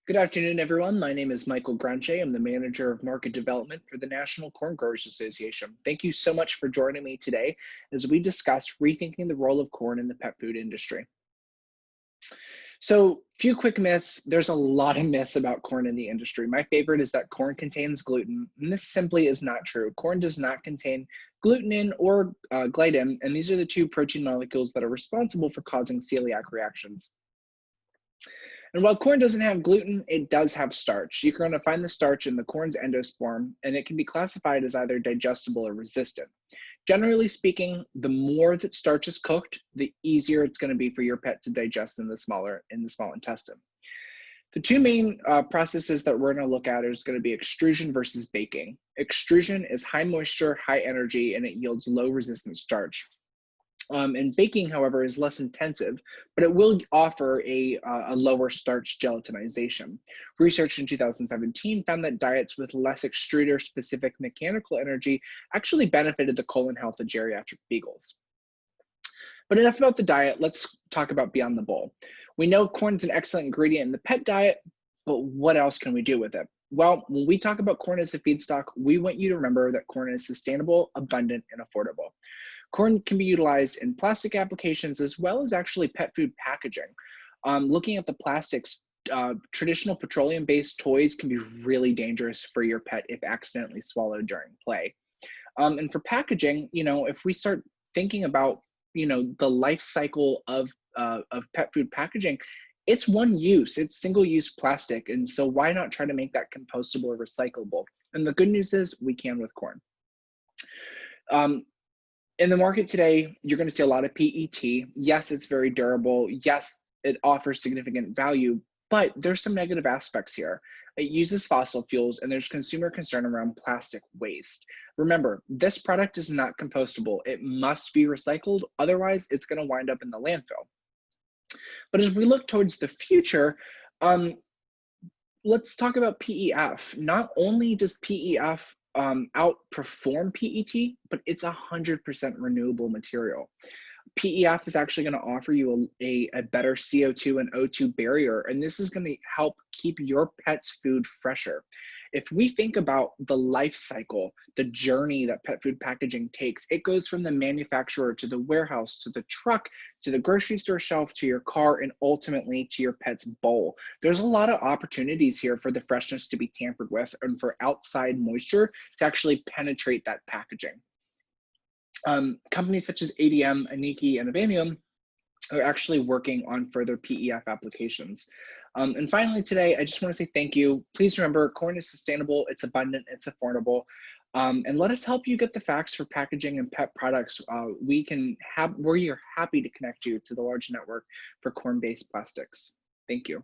Good afternoon, everyone. My name is Michael Granché. I'm the Manager of Market Development for the National Corn Growers Association. Thank you so much for joining me today as we discuss rethinking the role of corn in the pet food industry. So, few quick myths. There's a lot of myths about corn in the industry. My favorite is that corn contains gluten, and this simply is not true. Corn does not contain gluten or gliadin, and these are the two protein molecules that are responsible for causing celiac reactions. And while corn doesn't have gluten, it does have starch. You're going to find the starch in the corn's endosperm, and it can be classified as either digestible or resistant. Generally speaking, the more that starch is cooked, the easier it's going to be for your pet to digest in the small intestine. The two main processes that we're going to look at is going to be extrusion versus baking. Extrusion is high moisture, high energy, and it yields low resistant starch. And baking, however, is less intensive, but it will offer a lower starch gelatinization. Research in 2017 found that diets with less extruder-specific mechanical energy actually benefited the colon health of geriatric beagles. But enough about the diet, let's talk about beyond the bowl. We know corn is an excellent ingredient in the pet diet, but what else can we do with it? Well, when we talk about corn as a feedstock, we want you to remember that corn is sustainable, abundant, and affordable. Corn can be utilized in plastic applications as well as actually pet food packaging. Looking at the plastics, traditional petroleum-based toys can be really dangerous for your pet if accidentally swallowed during play. And for packaging, if we start thinking about, the life cycle of pet food packaging, it's one use, it's single-use plastic. And so why not try to make that compostable or recyclable? And the good news is we can with corn. In the market today, you're going to see a lot of PET. Yes, it's very durable. Yes, it offers significant value, but there's some negative aspects here. It uses fossil fuels, and there's consumer concern around plastic waste. Remember, this product is not compostable. It must be recycled. Otherwise, it's going to wind up in the landfill. But as we look towards the future, let's talk about PEF. Not only does PEF outperform PET, but it's 100% renewable material. PEF is actually going to offer you a better CO2 and O2 barrier, and this is going to help keep your pet's food fresher. If we think about the life cycle, the journey that pet food packaging takes, it goes from the manufacturer to the warehouse, to the truck, to the grocery store shelf, to your car, and ultimately to your pet's bowl. There's a lot of opportunities here for the freshness to be tampered with and for outside moisture to actually penetrate that packaging. Companies such as ADM, Aniki, and Avanium are actually working on further PEF applications. And finally today, I just want to say thank you. Please remember, corn is sustainable, it's abundant, it's affordable. And let us help you get the facts for packaging and pet products. We are happy to connect you to the large network for corn-based plastics. Thank you.